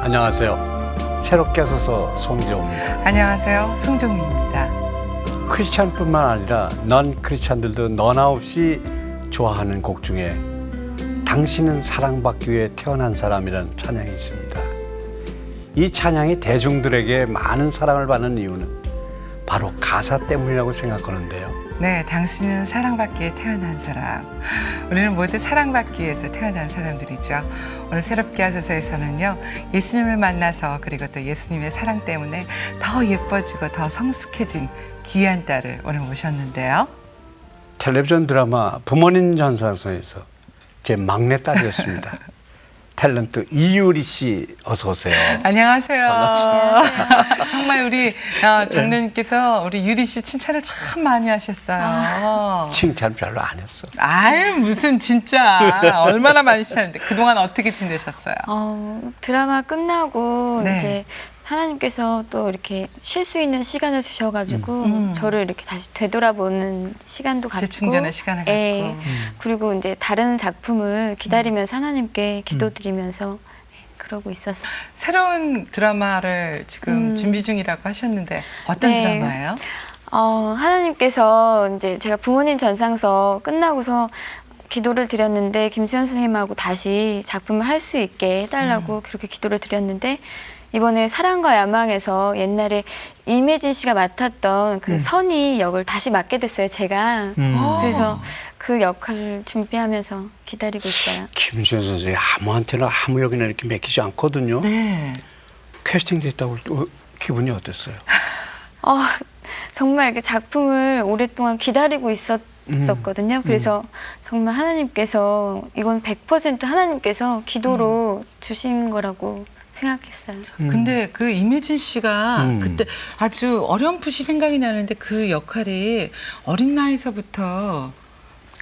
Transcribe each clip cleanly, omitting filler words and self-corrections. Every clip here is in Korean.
안녕하세요. 새롭게 서서 송재호입니다. 안녕하세요. 송정미입니다. 크리스찬뿐만 아니라 넌 크리스찬들도 너나 없이 좋아하는 곡 중에 당신은 사랑받기 위해 태어난 사람이라는 찬양이 있습니다. 이 찬양이 대중들에게 많은 사랑을 받는 이유는 바로 가사 때문이라고 생각하는데요. 네, 당신은 사랑받기에 태어난 사람. 우리는 모두 사랑받기 위해서 태어난 사람들이죠. 오늘 새롭게 하소서에서는요, 예수님을 만나서 그리고 또 예수님의 사랑 때문에 더 예뻐지고 더 성숙해진 귀한 딸을 오늘 모셨는데요. 텔레비전 드라마 부모님 전사에서 제 막내딸이었습니다. 탤런트 이유리 씨 어서 오세요. 안녕하세요. 반갑습니다. 정말 우리 장로님께서 우리 유리 씨 칭찬을 참 많이 하셨어요. 칭찬 별로 안 했어. 아유, 무슨 진짜 얼마나 많이 칭찬했는데 그동안 어떻게 지내셨어요? 드라마 끝나고 네. 이제 하나님께서 또 이렇게 쉴 수 있는 시간을 주셔가지고 저를 이렇게 다시 되돌아보는 시간도 갖고 재충전의 시간을 예. 갖고. 그리고 이제 다른 작품을 기다리면서 하나님께 기도드리면서 그러고 있었어요. 새로운 드라마를 지금 준비 중이라고 하셨는데 어떤 네. 드라마예요? 하나님께서 이제 제가 부모님 전상서 끝나고서 기도를 드렸는데 김수현 선생님하고 다시 작품을 할 수 있게 해달라고 그렇게 기도를 드렸는데 이번에 사랑과 야망에서 옛날에 임혜진 씨가 맡았던 그 선희 역을 다시 맡게 됐어요, 제가. 그래서 그 역할을 준비하면서 기다리고 있어요. 김수현 선생이 아무한테나 아무 역이나 이렇게 맡기지 않거든요. 네. 캐스팅 됐다고 기분이 어땠어요? 정말 이렇게 작품을 오랫동안 기다리고 있었거든요. 그래서 정말 하나님께서 이건 100% 하나님께서 기도로 주신 거라고 생각했어요. 근데 그 임혜진 씨가 그때 아주 어렴풋이 생각이 나는데 그 역할이 어린 나이서부터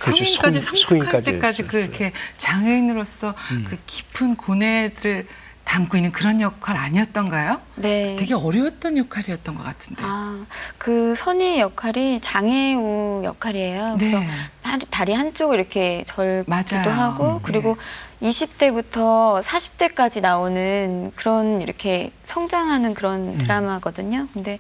그렇죠. 성인까지 성숙할 성인까지 때까지 했었어요. 그렇게 장애인으로서 그 깊은 고뇌들을 담고 있는 그런 역할 아니었던가요? 네. 되게 어려웠던 역할이었던 것 같은데. 그 선희 역할이 장애우 역할이에요. 그래서 네. 다리 한쪽을 이렇게 절기도 맞아요. 하고 그리고 20대부터 40대까지 나오는 그런 이렇게 성장하는 그런 드라마거든요. 근데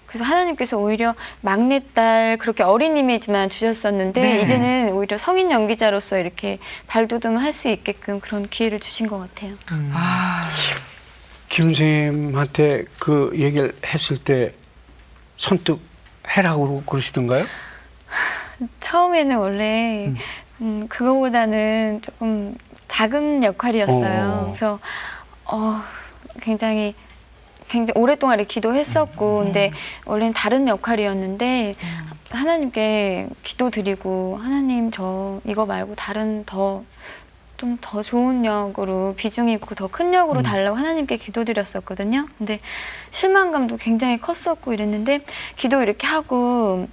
그래서 하나님께서 오히려 막내딸 그렇게 어린 이미지만 주셨었는데 네. 이제는 오히려 성인 연기자로서 이렇게 발돋움할 수 있게끔 그런 기회를 주신 것 같아요. 김 선생님한테 그 얘기를 했을 때 선뜻 해라고 그러시던가요? 처음에는 원래 그거보다는 조금 작은 역할이었어요. 그래서 굉장히 오랫동안 이렇게 기도했었고, 근데 원래는 다른 역할이었는데 하나님께 기도드리고 하나님 저 이거 말고 다른 좀 더 좋은 역으로 비중 있고 더 큰 역으로 달라고 하나님께 기도드렸었거든요. 근데 실망감도 굉장히 컸었고 이랬는데 기도 이렇게 하고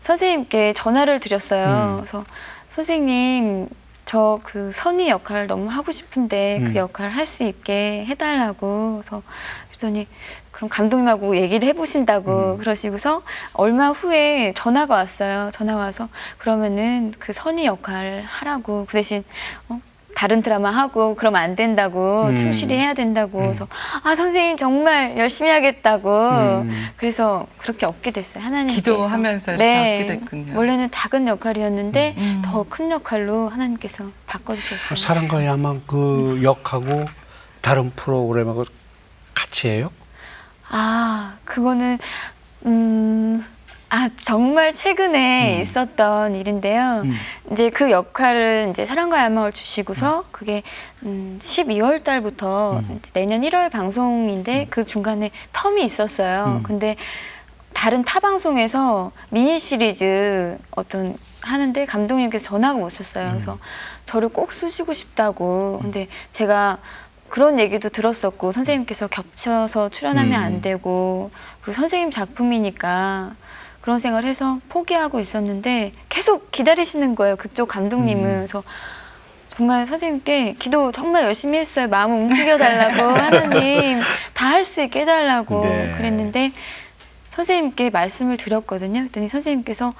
선생님께 전화를 드렸어요. 그래서 선생님 저 그 선희 역할 너무 하고 싶은데 그 역할 할 수 있게 해달라고 그랬더니 그럼 감독님하고 얘기를 해보신다고 그러시고서 얼마 후에 전화가 왔어요. 전화가 와서 그러면은 그 선희 역할 하라고 그 대신 다른 드라마 하고 그러면 안 된다고 충실히 해야 된다고 그래서 선생님 정말 열심히 하겠다고 그래서 그렇게 얻게 됐어요. 하나님께서 기도하면서 이렇게 얻게 됐군요. 원래는 작은 역할이었는데 더 큰 역할로 하나님께서 바꿔주셨어요. 사랑과 야망 그 역하고 다른 프로그램하고 같이 해요? 그거는 정말 최근에 있었던 일인데요. 이제 그 역할을 이제 사랑과 야망을 주시고서 그게 12월 달부터 이제 내년 1월 방송인데 그 중간에 텀이 있었어요. 근데 다른 타 방송에서 미니 시리즈 하는데 감독님께서 전화가 오셨어요. 그래서 저를 꼭 쓰시고 싶다고. 근데 제가 그런 얘기도 들었었고 선생님께서 겹쳐서 출연하면 안 되고 그리고 선생님 작품이니까 그런 생각을 해서 포기하고 있었는데 계속 기다리시는 거예요. 그쪽 감독님은. 그래서 정말 선생님께 기도 정말 열심히 했어요. 마음을 움직여달라고 하나님 다 할 수 있게 해달라고 네. 그랬는데 선생님께 말씀을 드렸거든요. 그랬더니 선생님께서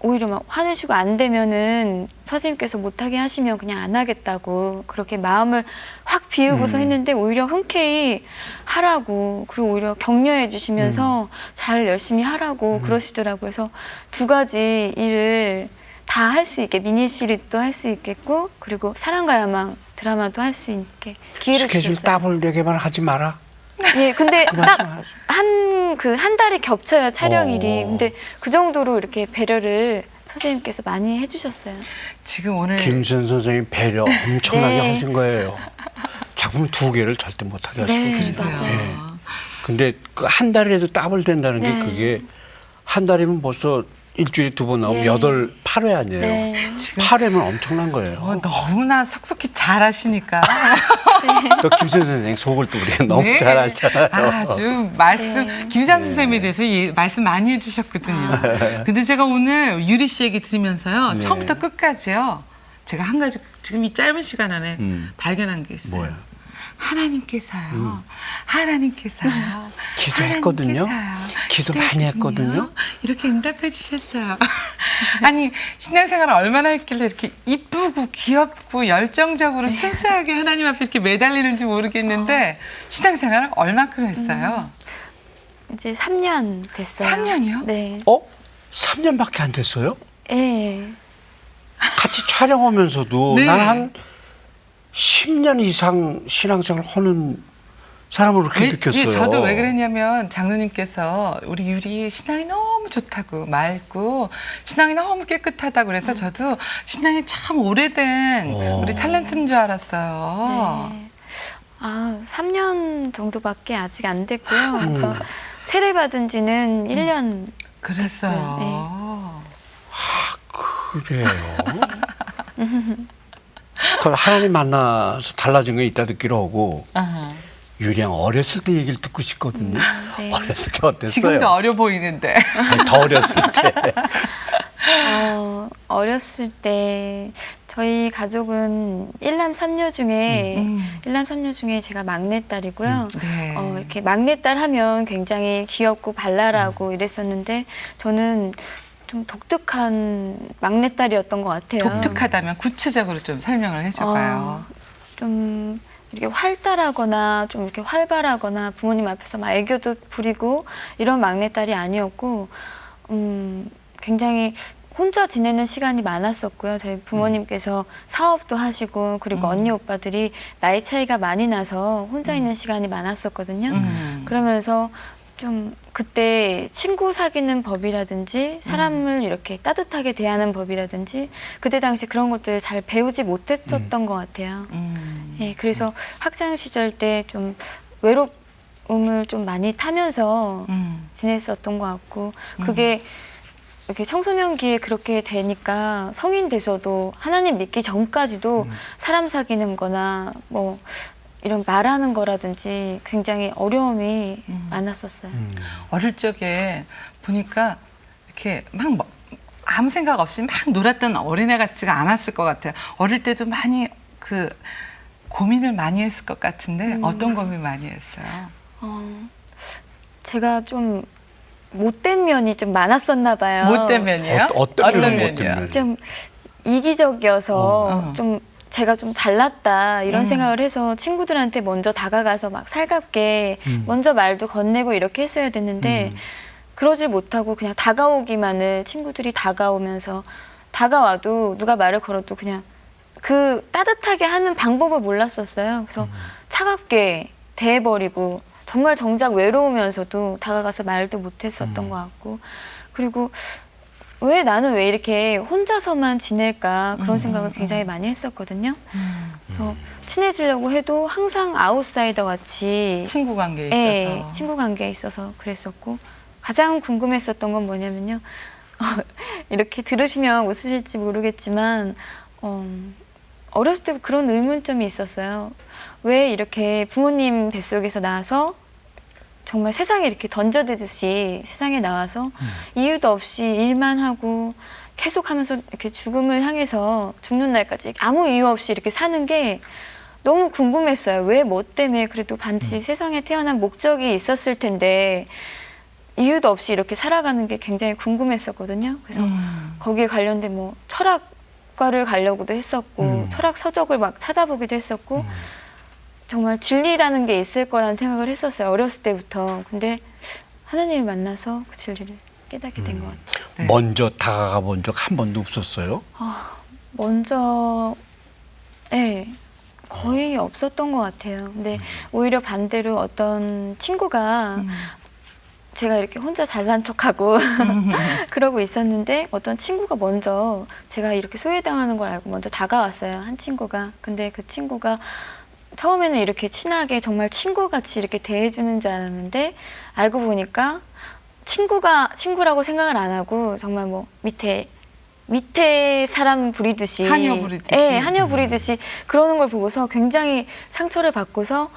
오히려 막 화내시고 안 되면은 선생님께서 못하게 하시면 그냥 안 하겠다고 그렇게 마음을 확 비우고서 했는데 오히려 흔쾌히 하라고 그리고 오히려 격려해 주시면서 잘 열심히 하라고 그러시더라고요. 그래서 두 가지 일을 다 할 수 있게 미니 시리즈도 할 수 있겠고 그리고 사랑과 야망 드라마도 할 수 있게 기회를 스케줄 주셨어요. 따블 4개만 하지 마라. 예, 근데 그 딱 말씀하세요. 한 달이 겹쳐요 촬영일이. 어. 근데 그 정도로 이렇게 배려를 선생님께서 많이 해주셨어요. 지금 오늘 김수현 선생님 배려 엄청나게 네. 하신 거예요. 작품 2개를 절대 못하게 하시고 네, 계세요. 맞아요. 예. 근데 그 한 달이라도 따블 된다는 게 네. 그게 한 달이면 벌써 일주일에 2번 나오면 예. 8회 아니에요. 네. 8회면 엄청난 거예요. 너무나 속속히 잘하시니까 또 김수현 선생님 속을 또 우리가 너무 네. 잘 알잖아요. 아주 말씀 네. 김희자 선생님에 대해서 말씀 많이 해주셨거든요. 근데 제가 오늘 유리 씨 얘기 들으면서요 네. 처음부터 끝까지요 제가 한 가지 지금 이 짧은 시간 안에 발견한 게 있어요. 뭐야? 하나님께서요. 하나님께서요. 기도했거든요. 하나님께서요. 기도 많이 했거든요. 이렇게 응답해 주셨어요. 아니 신앙생활을 얼마나 했길래 이렇게 이쁘고 귀엽고 열정적으로 순수하게 하나님 앞에 이렇게 매달리는지 모르겠는데 신앙생활을 얼마큼 했어요? 이제 3년 됐어요. 3년이요? 네. 3년밖에 안 됐어요? 예. 같이 촬영하면서도 네. 난 한 10년 이상 신앙생활 하는 사람으로 그렇게 느꼈어요. 저도 왜 그랬냐면 장로님께서 우리 유리 신앙이 너무 좋다고 맑고 신앙이 너무 깨끗하다고 그래서 저도 신앙이 참 오래된 우리 탤런트인 줄 알았어요. 네. 3년 정도밖에 아직 안 됐고요. 그러니까 세례 받은 지는 1년 그랬어요. 그래요. 그럼 하나님 만나서 달라진 거 이따 듣기로 하고 아하. 유리양 어렸을 때 얘기를 듣고 싶거든요. 네. 어렸을 때 어땠어요? 지금도 어려 보이는데. 아니, 더 어렸을 때. 어렸을 때 저희 가족은 일남 삼녀 중에 제가 막내딸이고요. 네. 이렇게 막내딸 하면 굉장히 귀엽고 발랄하고 이랬었는데 저는 좀 독특한 막내딸이었던 것 같아요. 독특하다면 구체적으로 좀 설명을 해줄까요? 좀 이렇게 활달하거나 좀 이렇게 활발하거나 부모님 앞에서 막 애교도 부리고 이런 막내딸이 아니었고 굉장히 혼자 지내는 시간이 많았었고요. 저희 부모님께서 사업도 하시고 그리고 언니 오빠들이 나이 차이가 많이 나서 혼자 있는 시간이 많았었거든요. 그러면서 좀 그때 친구 사귀는 법이라든지 사람을 이렇게 따뜻하게 대하는 법이라든지 그때 당시 그런 것들 잘 배우지 못했었던 것 같아요. 예, 그래서 학창 시절 때 좀 외로움을 좀 많이 타면서 지냈었던 것 같고 그게 이렇게 청소년기에 그렇게 되니까 성인 돼서도 하나님 믿기 전까지도 사람 사귀는 거나 뭐 이런 말하는 거라든지 굉장히 어려움이 많았었어요. 어릴 적에 보니까 이렇게 막 아무 생각 없이 막 놀았던 어린애 같지가 않았을 것 같아요. 어릴 때도 많이 그 고민을 많이 했을 것 같은데 어떤 고민 많이 했어요? 제가 좀 못된 면이 좀 많았었나 봐요. 못된 면이요? 어떤 면이 면이요? 못된 면이? 좀 이기적이어서 좀 제가 좀 잘났다 이런 생각을 해서 친구들한테 먼저 다가가서 막 살갑게 먼저 말도 건네고 이렇게 했어야 됐는데 그러질 못하고 그냥 다가오기만을 친구들이 다가오면서 다가와도 누가 말을 걸어도 그냥 그 따뜻하게 하는 방법을 몰랐었어요. 그래서 차갑게 대해버리고 정말 정작 외로우면서도 다가가서 말도 못했었던 것 같고 그리고 나는 왜 이렇게 혼자서만 지낼까 그런 생각을 굉장히 많이 했었거든요. 그래서 친해지려고 해도 항상 아웃사이더 같이 친구 관계에 예, 있어서. 친구 관계에 있어서 그랬었고 가장 궁금했었던 건 뭐냐면요. 이렇게 들으시면 웃으실지 모르겠지만 어렸을 때 그런 의문점이 있었어요. 왜 이렇게 부모님 뱃속에서 나와서 정말 세상에 이렇게 던져지듯이 세상에 나와서 이유도 없이 일만 하고 계속 하면서 이렇게 죽음을 향해서 죽는 날까지 아무 이유 없이 이렇게 사는 게 너무 궁금했어요. 왜 뭐 때문에 그래도 반드시 세상에 태어난 목적이 있었을 텐데 이유도 없이 이렇게 살아가는 게 굉장히 궁금했었거든요. 그래서 거기에 관련된 뭐 철학과를 가려고도 했었고 철학 서적을 막 찾아보기도 했었고 정말 진리라는 게 있을 거라는 생각을 했었어요. 어렸을 때부터. 근데 하나님을 만나서 그 진리를 깨닫게 된 것 같아요. 네. 먼저 다가가 본 적 한 번도 없었어요? 먼저 네, 거의 없었던 것 같아요. 근데 오히려 반대로 어떤 친구가 제가 이렇게 혼자 잘난 척하고 그러고 있었는데 어떤 친구가 먼저 제가 이렇게 소외당하는 걸 알고 먼저 다가왔어요. 한 친구가. 근데 그 친구가 처음에는 이렇게 친하게 정말 친구같이 이렇게 대해주는 줄 알았는데 알고 보니까 친구라고 생각을 안 하고 정말 뭐 밑에 사람 부리듯이 하녀 부리듯이. 예, 하녀 부리듯이 그러는 걸 보고서 굉장히 상처를 받고서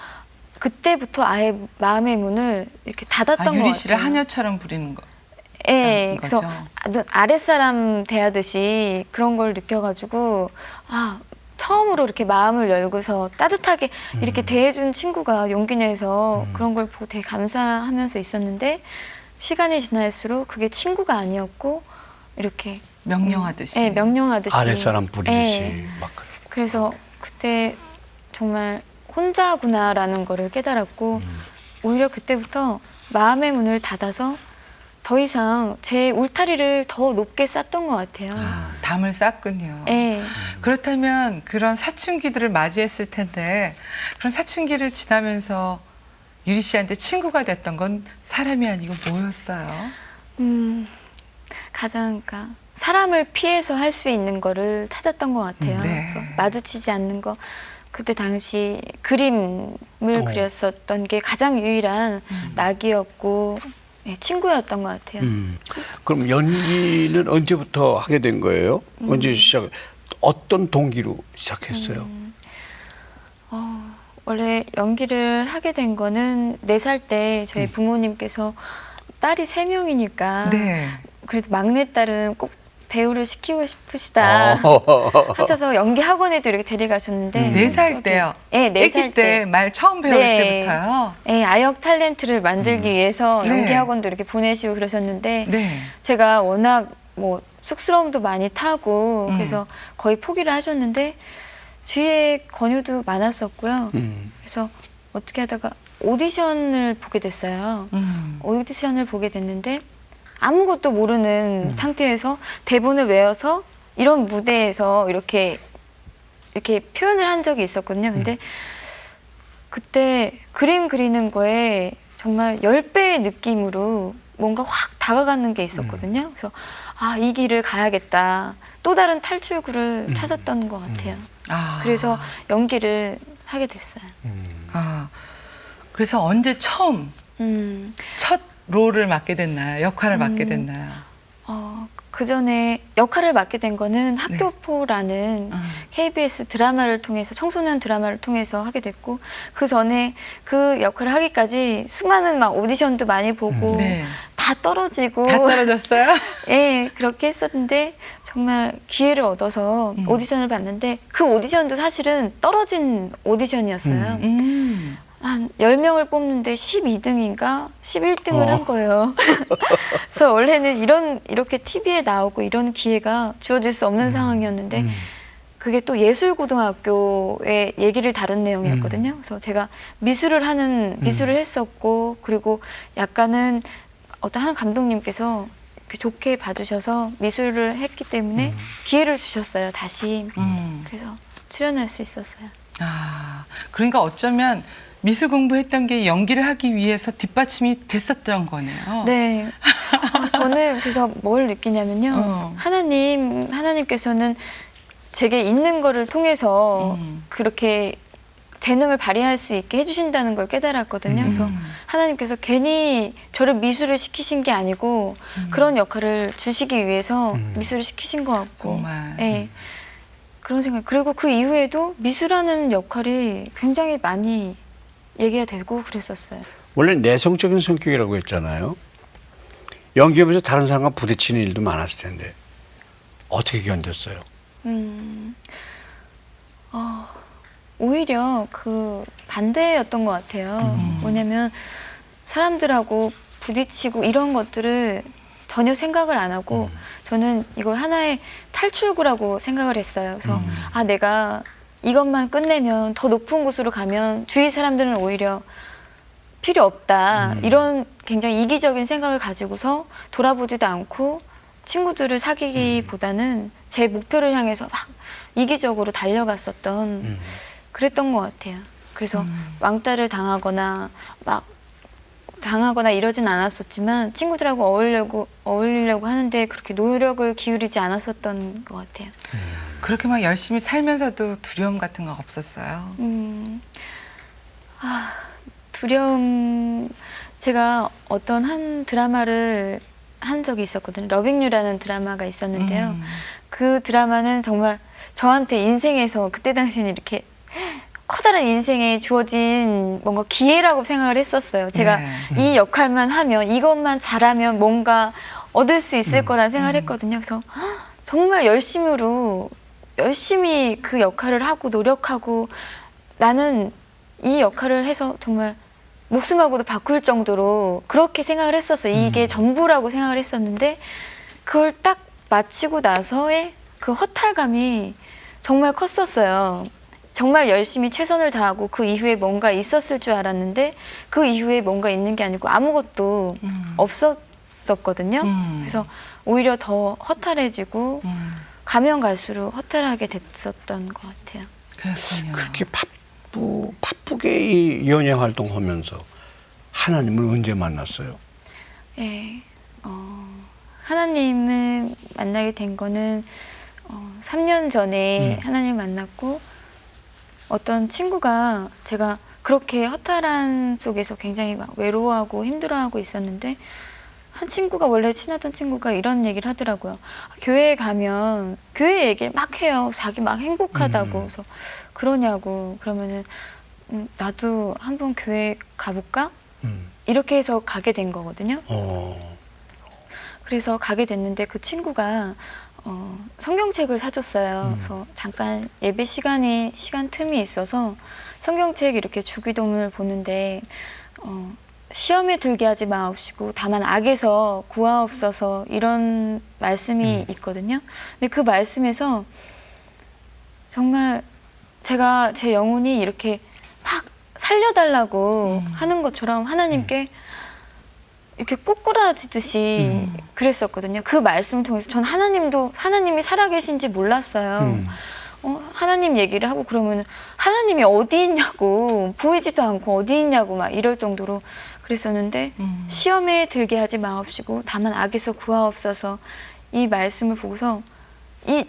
그때부터 아예 마음의 문을 이렇게 닫았던 것 같아요. 유리 씨를 하녀처럼 부리는 거. 예, 거죠. 그래서 아랫사람 대하듯이 그런 걸 느껴가지고 처음으로 이렇게 마음을 열고서 따뜻하게 이렇게 대해준 친구가 용기 내서 그런 걸 보고 되게 감사하면서 있었는데 시간이 지날수록 그게 친구가 아니었고 이렇게 명령하듯이. 예, 명령하듯이 아랫사람 부리듯이 예. 막 그런. 그래서 그때 정말 혼자구나라는 거를 깨달았고 오히려 그때부터 마음의 문을 닫아서 더 이상 제 울타리를 더 높게 쌓던 것 같아요. 담을 쌓군요. 예. 그렇다면 그런 사춘기들을 맞이했을 텐데 그런 사춘기를 지나면서 유리 씨한테 친구가 됐던 건 사람이 아니고 뭐였어요? 가장 그러니까 사람을 피해서 할 수 있는 거를 찾았던 것 같아요. 네. 그래서 마주치지 않는 거. 그때 당시 그림을 그렸었던 게 가장 유일한 낙이었고 예, 친구였던 것 같아요. 그럼 연기는 언제부터 하게 된 거예요? 언제 어떤 동기로 시작했어요? 원래 연기를 하게 된 거는 4살 때 저희 부모님께서 딸이 3명이니까 네. 그래도 막내딸은 꼭 배우를 시키고 싶으시다 하셔서 연기 학원에도 이렇게 데려가셨는데 4살 때요? 네, 4살 아기 때 말 처음 배울 네. 때부터요? 네, 아역 탤런트를 만들기 위해서 네. 연기 학원도 이렇게 보내시고 그러셨는데 네. 제가 워낙 뭐 쑥스러움도 많이 타고 그래서 거의 포기를 하셨는데 주위에 권유도 많았었고요. 그래서 어떻게 하다가 오디션을 보게 됐어요. 오디션을 보게 됐는데 아무것도 모르는 상태에서 대본을 외워서 이런 무대에서 이렇게 표현을 한 적이 있었거든요. 근데 그때 그림 그리는 거에 정말 10배의 느낌으로 뭔가 확 다가가는 게 있었거든요. 그래서 이 길을 가야겠다. 또 다른 탈출구를 찾았던 것 같아요. 그래서 연기를 하게 됐어요. 그래서 언제 처음 첫 롤을 맡게 됐나요? 역할을 맡게 됐나요? 그 전에 역할을 맡게 된 거는 학교포라는 KBS 드라마를 통해서 청소년 드라마를 통해서 하게 됐고 그 전에 그 역할을 하기까지 수많은 막 오디션도 많이 보고 네. 다 떨어지고 다 떨어졌어요? 예, 그렇게 했었는데 정말 기회를 얻어서 오디션을 봤는데 그 오디션도 사실은 떨어진 오디션이었어요. 한 10명을 뽑는데 12등인가 11등을 한 거예요. 그래서 원래는 이렇게 TV에 나오고 이런 기회가 주어질 수 없는 상황이었는데 그게 또 예술고등학교의 얘기를 다룬 내용이었거든요. 그래서 제가 미술을 했었고 그리고 약간은 어떤 한 감독님께서 이렇게 좋게 봐주셔서 미술을 했기 때문에 기회를 주셨어요. 다시. 그래서 출연할 수 있었어요. 그러니까 어쩌면 미술 공부했던 게 연기를 하기 위해서 뒷받침이 됐었던 거네요. 네. 저는 그래서 뭘 느끼냐면요. 하나님께서는 제게 있는 거를 통해서 그렇게 재능을 발휘할 수 있게 해주신다는 걸 깨달았거든요. 그래서 하나님께서 괜히 저를 미술을 시키신 게 아니고 그런 역할을 주시기 위해서 미술을 시키신 것 같고. 정말. 네. 그런 생각. 그리고 그 이후에도 미술하는 역할이 굉장히 많이 얘기가 되고 그랬었어요. 원래 내성적인 성격이라고 했잖아요. 연기하면서 다른 사람과 부딪히는 일도 많았을 텐데 어떻게 견뎠어요? 오히려 그 반대였던 것 같아요. 뭐냐면 사람들하고 부딪히고 이런 것들을 전혀 생각을 안 하고 저는 이걸 하나의 탈출구라고 생각을 했어요. 그래서 아, 내가 이것만 끝내면 더 높은 곳으로 가면 주위 사람들은 오히려 필요 없다. 이런 굉장히 이기적인 생각을 가지고서 돌아보지도 않고 친구들을 사귀기보다는 제 목표를 향해서 막 이기적으로 달려갔었던 그랬던 것 같아요. 그래서 왕따를 당하거나 이러진 않았었지만 친구들하고 어울리려고 하는데 그렇게 노력을 기울이지 않았었던 것 같아요. 그렇게 막 열심히 살면서도 두려움 같은 거 없었어요? 두려움, 제가 어떤 한 드라마를 한 적이 있었거든요. 러빙유라는 드라마가 있었는데요. 그 드라마는 정말 저한테 인생에서 그때 당시에는 이렇게 커다란 인생에 주어진 뭔가 기회라고 생각을 했었어요. 제가 네. 이 역할만 하면, 이것만 잘하면 뭔가 얻을 수 있을 거라는 생각을 했거든요. 그래서 정말 열심히 그 역할을 하고 노력하고 나는 이 역할을 해서 정말 목숨하고도 바꿀 정도로 그렇게 생각을 했었어요. 이게 전부라고 생각을 했었는데 그걸 딱 마치고 나서의 그 허탈감이 정말 컸었어요. 정말 열심히 최선을 다하고 그 이후에 뭔가 있었을 줄 알았는데 그 이후에 뭔가 있는 게 아니고 아무것도 없었거든요. 그래서 오히려 더 허탈해지고 가면 갈수록 허탈하게 됐었던 것 같아요. 그렇군요. 그렇게 바쁘게 이 연예 활동하면서 하나님을 언제 만났어요? 예, 하나님을 만나게 된 거는 3년 전에 하나님 만났고 어떤 친구가 제가 그렇게 허탈한 속에서 굉장히 막 외로워하고 힘들어하고 있었는데 한 친구가 원래 친하던 친구가 이런 얘기를 하더라고요. 교회에 가면 교회 얘기를 막 해요. 자기 막 행복하다고. 그래서 그러냐고. 그러면은 나도 한번 교회 가볼까? 이렇게 해서 가게 된 거거든요. 그래서 가게 됐는데 그 친구가 성경책을 사줬어요. 그래서 잠깐 예배 시간 틈이 있어서 성경책 이렇게 주기도문을 보는데 시험에 들게 하지 마옵시고 다만 악에서 구하옵소서 이런 말씀이 있거든요. 근데 그 말씀에서 정말 제가 제 영혼이 이렇게 막 살려달라고 하는 것처럼 하나님께 이렇게 꼬꾸라지듯이 그랬었거든요. 그 말씀을 통해서 전 하나님이 살아계신지 몰랐어요. 하나님 얘기를 하고 그러면 하나님이 어디 있냐고 보이지도 않고 어디 있냐고 막 이럴 정도로 그랬었는데 시험에 들게 하지 마옵시고 다만 악에서 구하옵소서 이 말씀을 보고서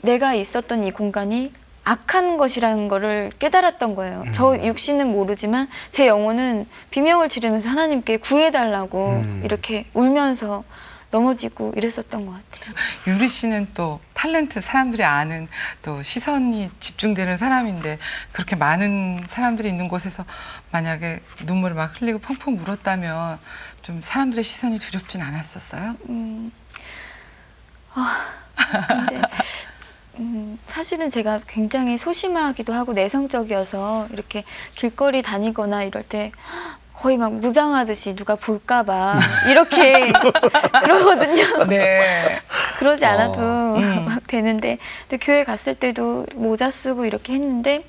내가 있었던 이 공간이 악한 것이라는 거를 깨달았던 거예요. 저 육신은 모르지만 제 영혼은 비명을 지르면서 하나님께 구해달라고 이렇게 울면서 넘어지고 이랬었던 것 같아요. 유리 씨는 또 탤런트 사람들이 아는 또 시선이 집중되는 사람인데 그렇게 많은 사람들이 있는 곳에서 만약에 눈물을 막 흘리고 펑펑 울었다면 좀 사람들의 시선이 두렵진 않았었어요? 근데 사실은 제가 굉장히 소심하기도 하고 내성적이어서 이렇게 길거리 다니거나 이럴 때 거의 막 무장하듯이 누가 볼까봐 이렇게 그러거든요. 네. 그러지 않아도 막 되는데 근데 교회 갔을 때도 모자 쓰고 이렇게 했는데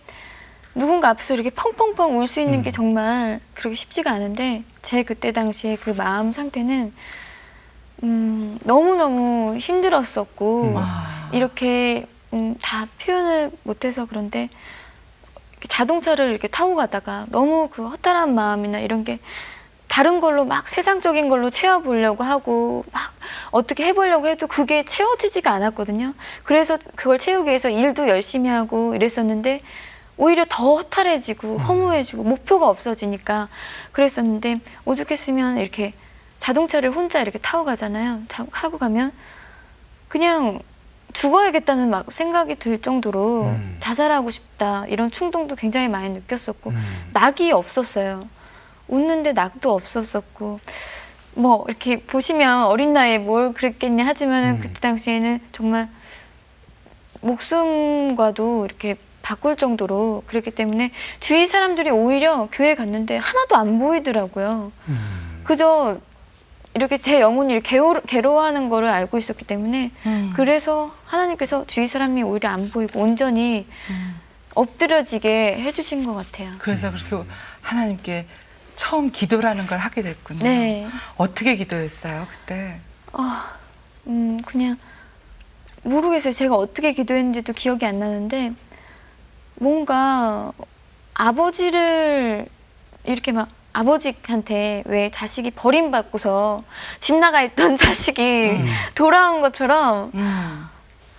누군가 앞에서 이렇게 펑펑펑 울 수 있는 게 정말 그렇게 쉽지가 않은데 제 그때 당시에 그 마음 상태는 너무너무 힘들었었고 이렇게 다 표현을 못해서 그런데 자동차를 이렇게 타고 가다가 너무 그 허탈한 마음이나 이런 게 다른 걸로 막 세상적인 걸로 채워보려고 하고 막 어떻게 해보려고 해도 그게 채워지지가 않았거든요. 그래서 그걸 채우기 위해서 일도 열심히 하고 이랬었는데 오히려 더 허탈해지고 허무해지고 목표가 없어지니까 그랬었는데 오죽했으면 이렇게 자동차를 혼자 이렇게 타고 가잖아요. 타고 가면 그냥 죽어야겠다는 막 생각이 들 정도로 자살하고 싶다 이런 충동도 굉장히 많이 느꼈었고 낙이 없었어요. 웃는데 낙도 없었었고 뭐 이렇게 보시면 어린 나이에 뭘 그랬겠냐 하지만 그때 당시에는 정말 목숨과도 이렇게 바꿀 정도로 그랬기 때문에 주위 사람들이 오히려 교회 갔는데 하나도 안 보이더라고요. 그저 이렇게 제 영혼이 괴로워하는 거를 알고 있었기 때문에 그래서 하나님께서 주위 사람이 오히려 안 보이고 온전히 엎드려지게 해주신 것 같아요. 그래서 그렇게 하나님께 처음 기도라는 걸 하게 됐군요. 네. 어떻게 기도했어요 그때? 그냥 모르겠어요. 제가 어떻게 기도했는지도 기억이 안 나는데 뭔가 아버지를 이렇게 막 아버지한테 왜 자식이 버림받고서 집 나가 있던 자식이 돌아온 것처럼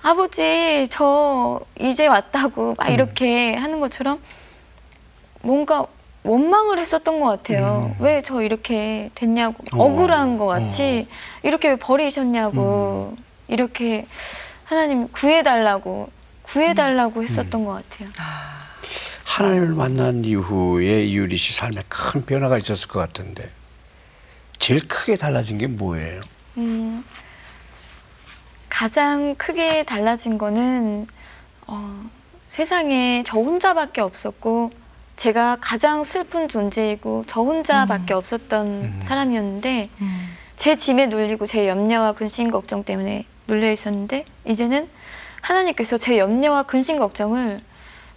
아버지 저 이제 왔다고 막 이렇게 하는 것처럼 뭔가 원망을 했었던 것 같아요. 왜 저 이렇게 됐냐고 억울한 것 같이 이렇게 왜 버리셨냐고 이렇게 하나님 구해달라고 했었던 것 같아요. 하나님을 만난 이후에 이유리 씨 삶에 큰 변화가 있었을 것 같은데 제일 크게 달라진 게 뭐예요? 가장 크게 달라진 거는 세상에 저 혼자밖에 없었고 제가 가장 슬픈 존재이고 저 혼자밖에 없었던 사람이었는데 제 짐에 눌리고 제 염려와 근심 걱정 때문에 눌려 있었는데 이제는 하나님께서 제 염려와 근심 걱정을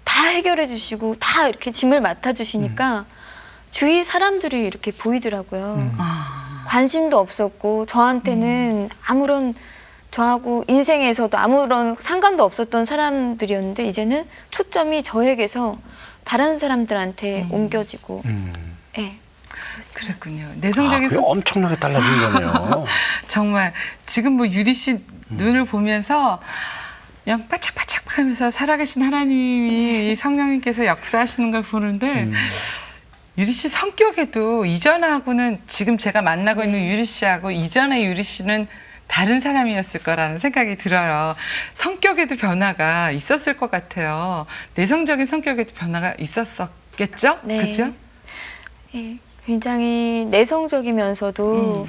다 해결해 주시고 다 이렇게 짐을 맡아 주시니까 주위 사람들이 이렇게 보이더라고요. 관심도 없었고 저한테는 아무런 저하고 인생에서도 아무런 상관도 없었던 사람들이었는데 이제는 초점이 저에게서 다른 사람들한테 옮겨지고 네. 그랬군요. 내성적인 그게 엄청나게 달라진 거네요. 정말 지금 뭐 유리 씨 눈을 보면서 그냥 바짝바짝 하면서 살아계신 하나님이 이 성령님께서 역사하시는 걸 보는데 유리 씨 성격에도 이전하고는 지금 제가 만나고 있는 유리 씨하고 이전의 유리 씨는 다른 사람이었을 거라는 생각이 들어요. 성격에도 변화가 있었을 것 같아요. 내성적인 성격에도 변화가 있었겠죠? 네. 그죠? 예, 굉장히 내성적이면서도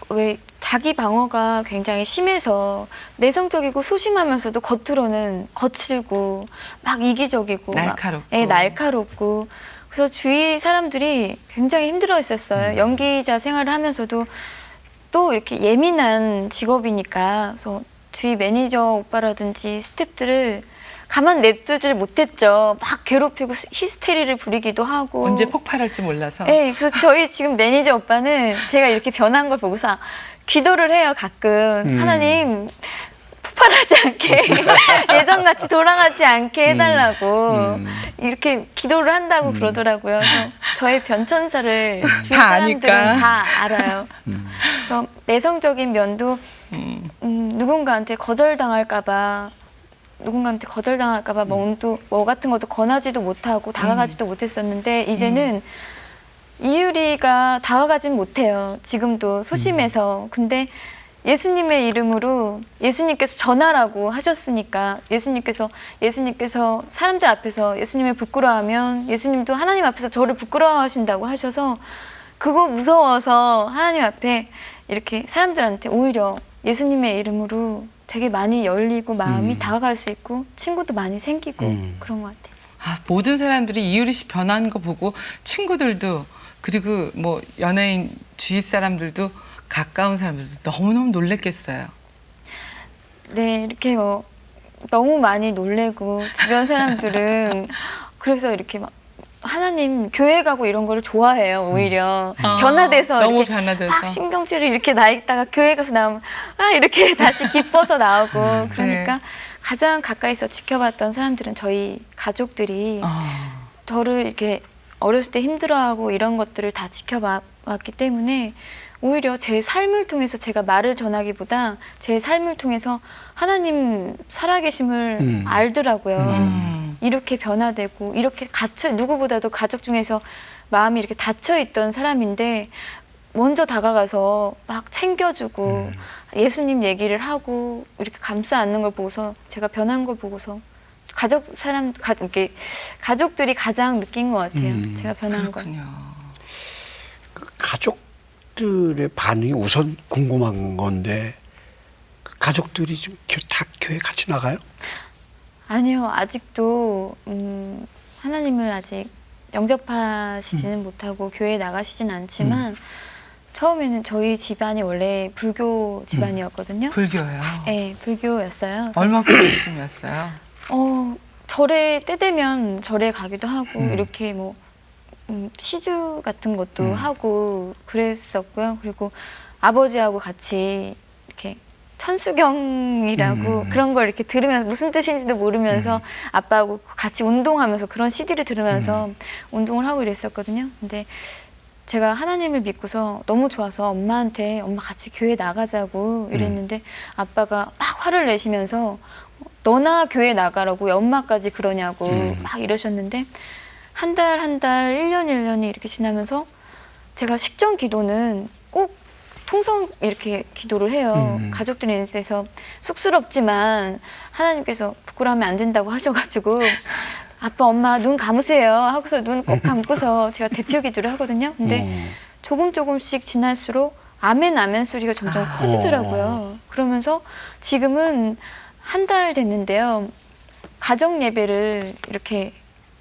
왜 자기 방어가 굉장히 심해서 내성적이고 소심하면서도 겉으로는 거칠고 막 이기적이고 날카롭고. 막, 예, 날카롭고 그래서 주위 사람들이 굉장히 힘들어했었어요. 연기자 생활을 하면서도 또 이렇게 예민한 직업이니까 그래서 주위 매니저 오빠라든지 스태프들을 가만 냅두질 못했죠. 막 괴롭히고 히스테리를 부리기도 하고 언제 폭발할지 몰라서. 네, 그래서 저희 지금 매니저 오빠는 제가 이렇게 변한 걸 보고서 기도를 해요, 가끔. 하나님, 폭발하지 않게, 예전같이 돌아가지 않게 해달라고, 이렇게 기도를 한다고 그러더라고요. 그래서 저의 변천사를 주위 다 사람들은 아니까. 다 알아요. 그래서 내성적인 면도 누군가한테 거절당할까봐 뭐 같은 것도 권하지도 못하고 다가가지도 못했었는데 이제는 이유리가 다가가진 못해요. 지금도 소심해서. 근데 예수님의 이름으로 예수님께서 전하라고 하셨으니까 예수님께서 사람들 앞에서 예수님을 부끄러워하면 예수님도 하나님 앞에서 저를 부끄러워하신다고 하셔서 그거 무서워서 하나님 앞에 이렇게 사람들한테 오히려 예수님의 이름으로 되게 많이 열리고 마음이 다가갈 수 있고 친구도 많이 생기고 그런 것 같아요. 모든 사람들이 이유리 씨 변한 거 보고 친구들도 그리고 뭐 연예인 주위 사람들도 가까운 사람들도 너무너무 놀랬겠어요. 네, 이렇게 뭐 너무 많이 놀래고 주변 사람들은 그래서 이렇게 막 하나님 교회 가고 이런 거를 좋아해요. 오히려 변화돼서 너무 이렇게 변화돼서. 막 신경질을 이렇게 나 있다가 교회 가서 나오면 이렇게 다시 기뻐서 나오고 그러니까 가장 가까이서 지켜봤던 사람들은 저희 가족들이 저를 이렇게 어렸을 때 힘들어하고 이런 것들을 다 지켜봤기 때문에 오히려 제 삶을 통해서 제가 말을 전하기보다 제 삶을 통해서 하나님 살아계심을 알더라고요. 이렇게 변화되고 이렇게 누구보다도 가족 중에서 마음이 이렇게 닫혀있던 사람인데 먼저 다가가서 막 챙겨주고 예수님 얘기를 하고 이렇게 감싸 안는 걸 보고서 제가 변한 걸 보고서 이렇게 가족들이 가장 느낀 것 같아요. 제가 변한 걸. 그렇군요. 그 가족들의 반응이 우선 궁금한 건데 그 가족들이 지금 다 교회 같이 나가요? 아니요, 아직도 하나님을 아직 영접하시지는 못하고 교회에 나가시진 않지만 처음에는 저희 집안이 원래 불교 집안이었거든요. 불교요. 네, 불교였어요. 얼마큼 열심이었어요? 절에 때 되면 절에 가기도 하고 이렇게 뭐 시주 같은 것도 하고 그랬었고요. 그리고 아버지하고 같이 이렇게 천수경이라고 그런 걸 이렇게 들으면서 무슨 뜻인지도 모르면서 아빠하고 같이 운동하면서 그런 CD를 들으면서 운동을 하고 이랬었거든요. 근데 제가 하나님을 믿고서 너무 좋아서 엄마한테 엄마 같이 교회 나가자고 이랬는데 아빠가 막 화를 내시면서 너나 교회 나가라고 왜 엄마까지 그러냐고 막 이러셨는데 한 달, 1년 이렇게 지나면서 제가 식전 기도는 꼭 통성 이렇게 기도를 해요. 가족들이 있어서 쑥스럽지만 하나님께서 부끄러우면 안 된다고 하셔가지고 아빠, 엄마 눈 감으세요 하고서 눈 꼭 감고서 제가 대표 기도를 하거든요. 근데 조금씩 지날수록 아멘, 아멘 소리가 점점 커지더라고요. 그러면서 지금은 한 달 됐는데요. 가정 예배를 이렇게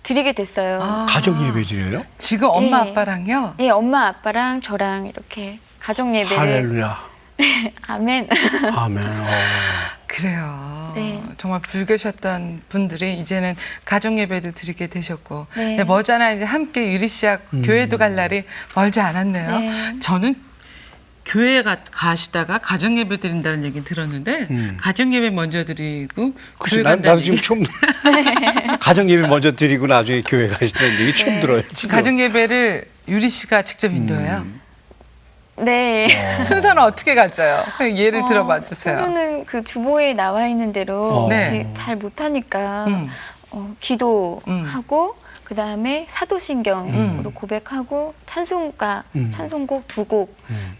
드리게 됐어요. 가족 예배 드려요? 지금 엄마 예. 아빠랑요? 예, 엄마, 아빠랑 저랑 이렇게 가정 예배를. 할렐루야. 아멘. 아멘. 그래요. 네. 정말 불교셨던 분들이 이제는 가정 예배도 드리게 되셨고 네. 네, 머지않아 이제 함께 유리 씨와 교회도 갈 날이 멀지 않았네요. 네. 저는 교회에 가시다가 가정 예배 드린다는 얘기 들었는데 가정 예배 먼저 드리고 글쎄, 교회 나도 간다는 지금 얘기. 처음 가정 예배 먼저 드리고 나중에 교회 가시는 얘기 처음 네. 들어요. 지금. 가정 예배를 유리 씨가 직접 인도해요. 네. 순서는 어떻게 가져요? 예를 들어봐 주세요. 순서는 그 주보에 나와 있는 대로 네. 이렇게 잘 못하니까 음. 기도하고 그 다음에 사도신경으로 고백하고 찬송가, 찬송곡 2곡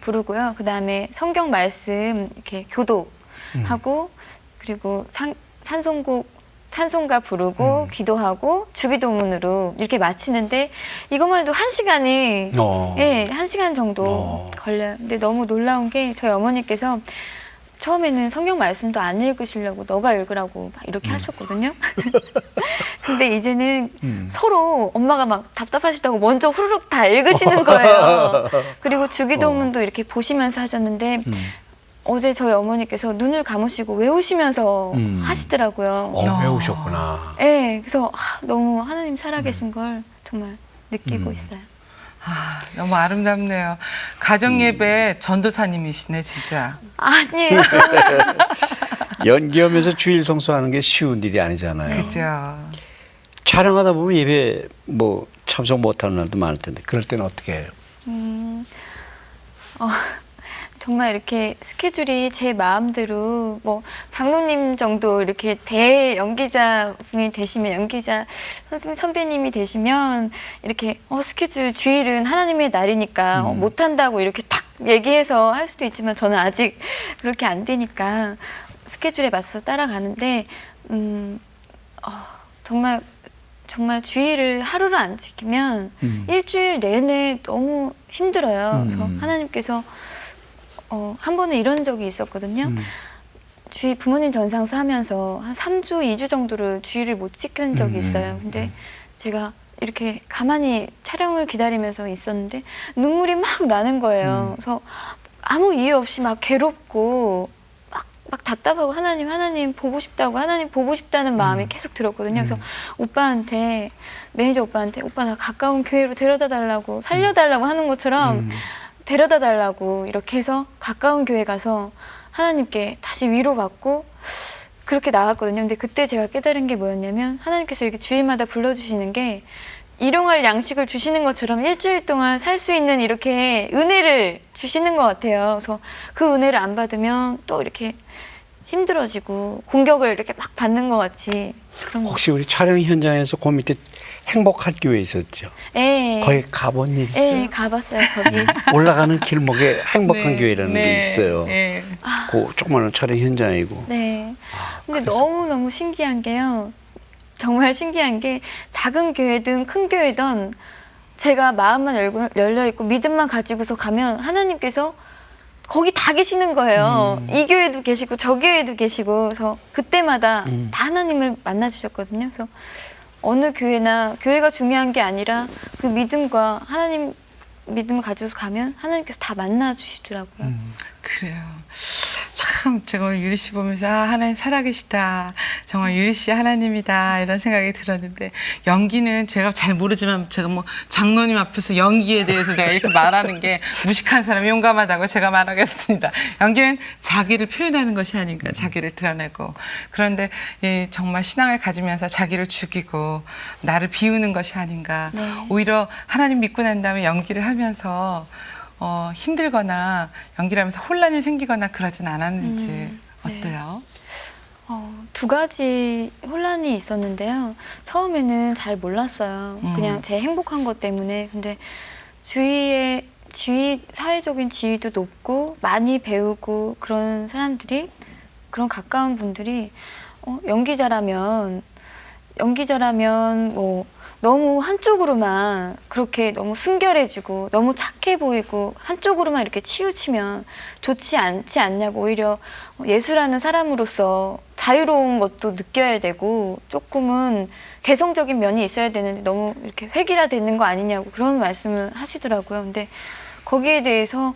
부르고요. 그 다음에 성경 말씀 이렇게 교독하고 그리고 찬송가 부르고 기도하고 주기도문으로 이렇게 마치는데 이것만 해도 1시간이 예, 1시간 정도 걸려요. 근데 너무 놀라운 게 저희 어머니께서 처음에는 성경 말씀도 안 읽으시려고 너가 읽으라고 막 이렇게 하셨거든요. 근데 이제는 서로 엄마가 막 답답하시다고 먼저 후루룩 다 읽으시는 거예요. 그리고 주기도문도 이렇게 보시면서 하셨는데 어제 저희 어머니께서 눈을 감으시고 외우시면서 하시더라고요. 배우셨구나. 네, 그래서 너무 하나님 살아계신 걸 정말 느끼고 있어요. 너무 아름답네요. 가정 예배 전도사님이시네 진짜. 아니에요. 연기하면서 주일 성수하는 게 쉬운 일이 아니잖아요. 그죠. 촬영하다 보면 예배 뭐 참석 못하는 날도 많을 텐데 그럴 때는 어떻게 해요? 정말 이렇게 스케줄이 제 마음대로 뭐 장로님 정도 이렇게 대연기자 분이 되시면 연기자 선배님이 되시면 이렇게 스케줄 주일은 하나님의 날이니까 못한다고 이렇게 탁 얘기해서 할 수도 있지만 저는 아직 그렇게 안 되니까 스케줄에 맞춰서 따라가는데 정말 주일을 하루를 안 지키면 일주일 내내 너무 힘들어요. 그래서 하나님께서 한 번은 이런 적이 있었거든요. 주일 부모님 전상수 하면서 한 3주, 2주 정도를 주일을 못 지킨 적이 있어요. 근데 제가 이렇게 가만히 촬영을 기다리면서 있었는데 눈물이 막 나는 거예요. 그래서 아무 이유 없이 막 괴롭고 막 답답하고 하나님 보고 싶다고 하나님 보고 싶다는 마음이 계속 들었거든요. 그래서 매니저 오빠한테 오빠 나 가까운 교회로 데려다 달라고 살려달라고 하는 것처럼 데려다 달라고 이렇게 해서 가까운 교회 가서 하나님께 다시 위로받고 그렇게 나왔거든요. 근데 그때 제가 깨달은 게 뭐였냐면 하나님께서 이렇게 주일마다 불러주시는 게 일용할 양식을 주시는 것처럼 일주일 동안 살 수 있는 이렇게 은혜를 주시는 것 같아요. 그래서 그 은혜를 안 받으면 또 이렇게 힘들어지고 공격을 이렇게 막 받는 것 같이 그런 거. 혹시 우리 촬영 현장에서 그 밑에 행복할 교회 있었죠? 네. 거기 가본 일 있어요? 네, 가봤어요 거기. 올라가는 길목에 행복한 네, 교회라는 게 있어요. 네. 그 조그마한 촬영 현장이고. 네. 근데 너무 신기한 게요. 정말 신기한 게 작은 교회든 큰 교회든 제가 마음만 열려 있고 믿음만 가지고서 가면 하나님께서 거기 다 계시는 거예요. 이 교회도 계시고 저 교회도 계시고 그래서 그때마다 다 하나님을 만나 주셨거든요. 그래서 어느 교회나 교회가 중요한 게 아니라 그 믿음과 하나님 믿음을 가지고 가면 하나님께서 다 만나 주시더라고요. 그래요. 참 제가 오늘 유리 씨 보면서 하나님 살아계시다. 정말 유리 씨 하나님이다 이런 생각이 들었는데 연기는 제가 잘 모르지만 제가 뭐 장로님 앞에서 연기에 대해서 내가 이렇게 말하는 게 무식한 사람이 용감하다고 제가 말하겠습니다. 연기는 자기를 표현하는 것이 아닌가 자기를 드러내고 그런데 정말 신앙을 가지면서 자기를 죽이고 나를 비우는 것이 아닌가 네. 오히려 하나님 믿고 난 다음에 연기를 하면서 힘들거나 연기를 하면서 혼란이 생기거나 그러진 않았는지 어때요? 두 가지 혼란이 있었는데요. 처음에는 잘 몰랐어요. 그냥 제 행복한 것 때문에. 근데 사회적인 지위도 높고 많이 배우고 그런 사람들이, 그런 가까운 분들이 연기자라면 뭐 너무 한쪽으로만 그렇게 너무 순결해지고 너무 착해 보이고 한쪽으로만 이렇게 치우치면 좋지 않지 않냐고, 오히려 예수라는 사람으로서 자유로운 것도 느껴야 되고 조금은 개성적인 면이 있어야 되는데 너무 이렇게 획일화되는 거 아니냐고 그런 말씀을 하시더라고요. 근데 거기에 대해서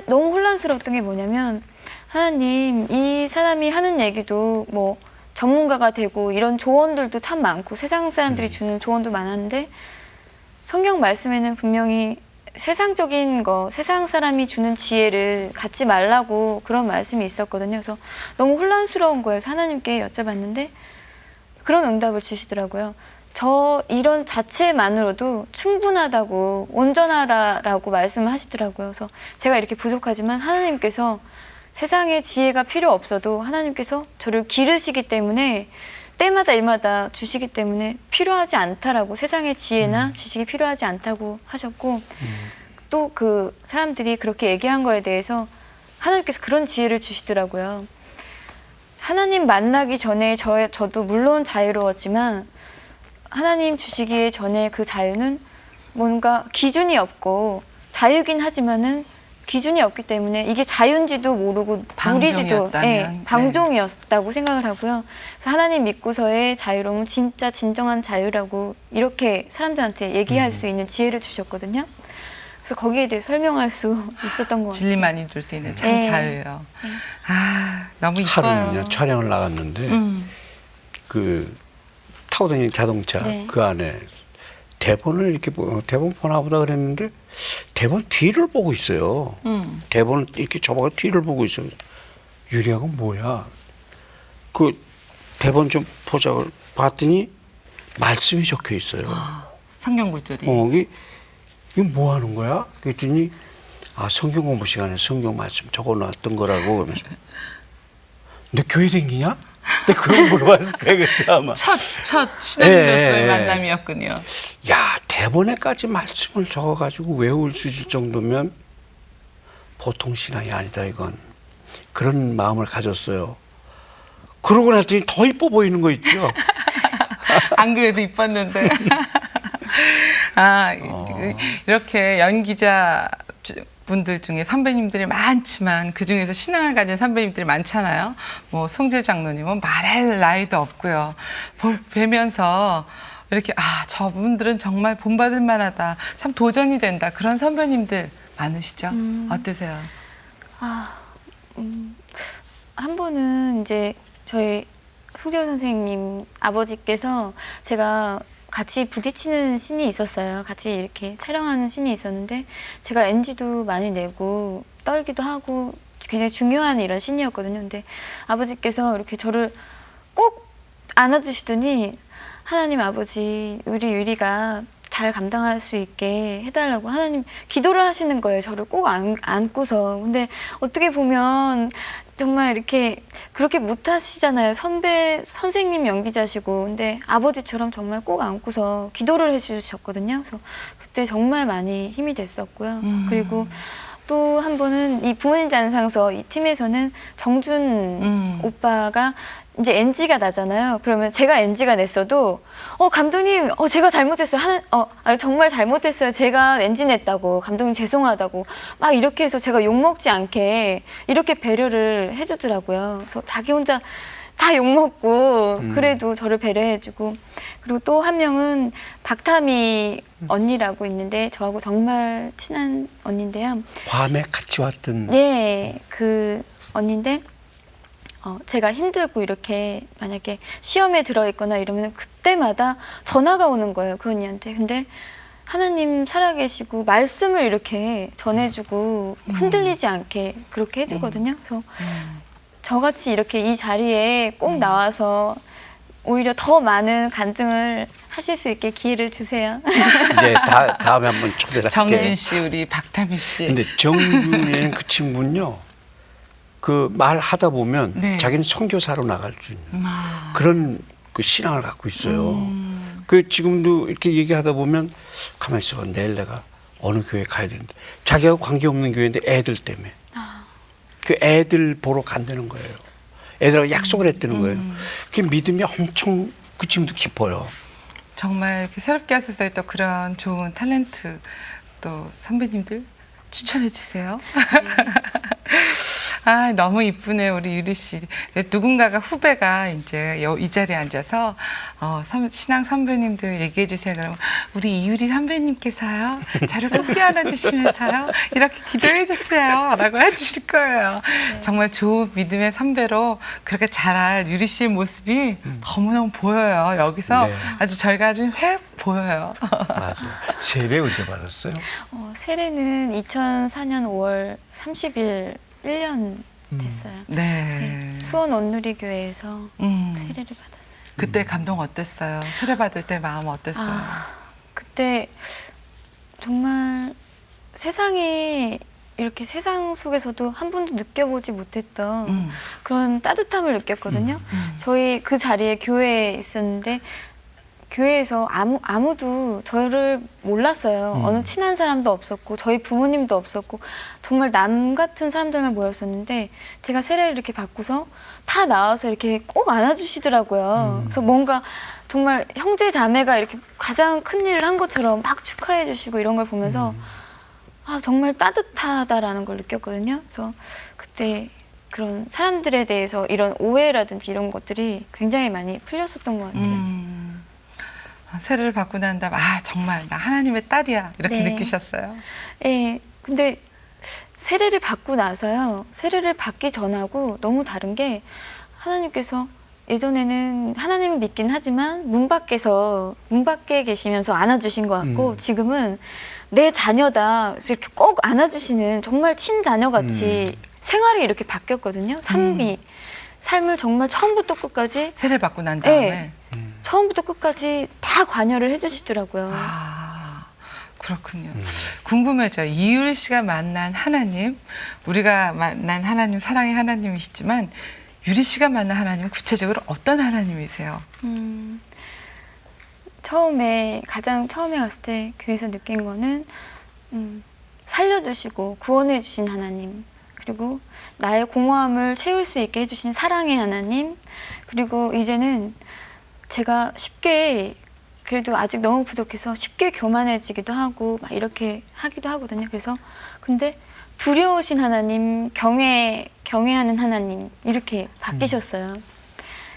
너무 혼란스러웠던 게 뭐냐면, 하나님, 이 사람이 하는 얘기도 뭐 전문가가 되고 이런 조언들도 참 많고 세상 사람들이 주는 조언도 많았는데, 성경 말씀에는 분명히 세상적인 거, 세상 사람이 주는 지혜를 갖지 말라고 그런 말씀이 있었거든요. 그래서 너무 혼란스러운 거예요. 하나님께 여쭤봤는데 그런 응답을 주시더라고요. 저 이런 자체만으로도 충분하다고, 온전하라라고 말씀을 하시더라고요. 그래서 제가 이렇게 부족하지만 하나님께서 세상에 지혜가 필요 없어도 하나님께서 저를 기르시기 때문에 때마다 일마다 주시기 때문에 필요하지 않다라고, 세상의 지혜나 지식이 필요하지 않다고 하셨고, 또 그 사람들이 그렇게 얘기한 거에 대해서 하나님께서 그런 지혜를 주시더라고요. 하나님 만나기 전에 저도 물론 자유로웠지만 하나님 주시기 전에 그 자유는 뭔가 기준이 없고, 자유긴 하지만은 기준이 없기 때문에 이게 자유인지도 모르고 무리지도 방종이었다고 생각을 하고요. 그래서 하나님 믿고서의 자유로움은 진짜 진정한 자유라고 이렇게 사람들한테 얘기할 수 있는 지혜를 주셨거든요. 그래서 거기에 대해 설명할 수 있었던 것 같아요. 진리만이 줄 수 있는 참 자유예요. 너무 이뻐요. 하루는요, 촬영을 나갔는데 그 타고 다니는 자동차 그 안에 대본을 이렇게 대본 보나 보다 그랬는데 대본 뒤를 보고 있어요. 대본을 이렇게 접어가 뒤를 보고 있어요. 유리하고 뭐야? 그 대본 좀 보자고 봤더니 말씀이 적혀 있어요. 성경 구절이. 이거 뭐 하는 거야? 그랬더니 성경 공부 시간에 성경 말씀 적어놨던 거라고. 그러면서 너 교회 다니냐? 내가 그런 거 물어봤을 거야 그때 아마. 첫 신앙으로서의 만남이었군요. 야, 대본에까지 말씀을 적어가지고 외울 수 있을 정도면 보통 신앙이 아니다 이건. 그런 마음을 가졌어요. 그러고 났더니 더 이뻐 보이는 거 있죠. 안 그래도 이뻤는데. 이렇게 연기자 분들 중에 선배님들이 많지만 그 중에서 신앙을 가진 선배님들이 많잖아요. 뭐 송재 장로님은 말할 나이도 없고요. 뵈면서 이렇게 저분들은 정말 본받을 만하다. 참 도전이 된다. 그런 선배님들 많으시죠? 어떠세요? 한 번은 이제 저희 송재 선생님 아버지께서 제가 같이 부딪히는 씬이 있었어요. 같이 이렇게 촬영하는 씬이 있었는데 제가 NG도 많이 내고 떨기도 하고 굉장히 중요한 이런 씬이었거든요. 근데 아버지께서 이렇게 저를 꼭 안아주시더니, 하나님 아버지, 우리 유리가 잘 감당할 수 있게 해달라고 하나님 기도를 하시는 거예요. 저를 꼭 안고서. 근데 어떻게 보면 정말 이렇게 그렇게 못하시잖아요. 선생님 연기자시고. 근데 아버지처럼 정말 꼭 안고서 기도를 해주셨거든요. 그래서 그때 정말 많이 힘이 됐었고요. 그리고 또 한 번은 이 부모님 잔상서 이 팀에서는 정준 오빠가 이제 NG가 나잖아요. 그러면 제가 NG가 냈어도 감독님 제가 잘못했어요. 정말 잘못했어요. 제가 NG 냈다고. 감독님 죄송하다고. 막 이렇게 해서 제가 욕먹지 않게 이렇게 배려를 해주더라고요. 그래서 자기 혼자 다 욕먹고 그래도 저를 배려해주고, 그리고 또 한 명은 박타미 언니라고 있는데 저하고 정말 친한 언니인데요. 괌에 같이 왔던. 네, 그 언니인데 제가 힘들고 이렇게 만약에 시험에 들어있거나 이러면 그때마다 전화가 오는 거예요, 그 언니한테. 근데 하나님 살아계시고 말씀을 이렇게 전해주고 흔들리지 않게 그렇게 해주거든요. 그래서 저같이 이렇게 이 자리에 꼭 나와서 오히려 더 많은 간증을 하실 수 있게 기회를 주세요. 네, 다음에 한번 초대를 정준 할게요. 씨, 우리 박타미 씨. 근데 정준이는 그 친구는요, 그 말하다 보면 네. 자기는 선교사로 나갈 줄 있는 아. 그런 그 신앙을 갖고 있어요. 그 지금도 이렇게 얘기하다 보면 가만히 있어, 내일 내가 어느 교회 가야 되는데, 자기하고 관계없는 교회인데 애들 때문에 그 애들 보러 간다는 거예요. 애들하고 약속을 했다는 거예요. 그 믿음이 엄청 그 친구도 깊어요. 정말 이렇게 새롭게 하셔서 또 그런 좋은 탤런트 또 선배님들 추천해 주세요. 아, 너무 이쁘네, 우리 유리 씨. 누군가가 후배가 이제 이 자리에 앉아서 신앙 선배님들 얘기해 주세요. 그러면 우리 이유리 선배님께서요, 저를 꼭 끼워넣어 주시면서요, 이렇게 기도해 주세요. 라고 해주실 거예요. 정말 좋은 믿음의 선배로 그렇게 자랄 유리 씨의 모습이 너무너무 보여요. 여기서 네. 아주 저희가 아주 보여요. 맞아요. 세례 언제 받았어요? 세례는 2004년 5월 30일 1년 됐어요. 네. 수원 온누리교회에서 세례를 받았어요. 그때 감동 어땠어요? 세례 받을 때 마음 어땠어요? 그때 정말 세상이 이렇게 세상 속에서도 한 번도 느껴보지 못했던 그런 따뜻함을 느꼈거든요. 저희 그 자리에 교회에 있었는데 교회에서 아무도 저를 몰랐어요. 어느 친한 사람도 없었고 저희 부모님도 없었고 정말 남 같은 사람들만 모였었는데 제가 세례를 이렇게 받고서 다 나와서 이렇게 꼭 안아주시더라고요. 그래서 뭔가 정말 형제 자매가 이렇게 가장 큰 일을 한 것처럼 막 축하해 주시고 이런 걸 보면서 정말 따뜻하다라는 걸 느꼈거든요. 그래서 그때 그런 사람들에 대해서 이런 오해라든지 이런 것들이 굉장히 많이 풀렸었던 것 같아요. 세례를 받고 난 다음에 정말 나 하나님의 딸이야 이렇게 네. 느끼셨어요? 네. 근데 세례를 받고 나서요. 세례를 받기 전하고 너무 다른 게 하나님께서 예전에는 하나님을 믿긴 하지만 문 밖에 계시면서 안아주신 것 같고 지금은 내 자녀다 그래서 이렇게 꼭 안아주시는 정말 친자녀같이 생활이 이렇게 바뀌었거든요. 삶을 정말 처음부터 끝까지 세례 받고 난 다음에 네. 처음부터 끝까지 다 관여를 해주시더라고요. 그렇군요. 궁금해져요. 이유리 씨가 만난 하나님, 우리가 만난 하나님, 사랑의 하나님이시지만 유리 씨가 만난 하나님은 구체적으로 어떤 하나님이세요? 가장 처음에 갔을 때 교회에서 느낀 거는 살려주시고 구원해 주신 하나님, 그리고 나의 공허함을 채울 수 있게 해주신 사랑의 하나님, 그리고 이제는 제가 쉽게 그래도 아직 너무 부족해서 쉽게 교만해지기도 하고 막 이렇게 하기도 하거든요. 그래서 근데 두려우신 하나님, 경외하는 하나님 이렇게 바뀌셨어요.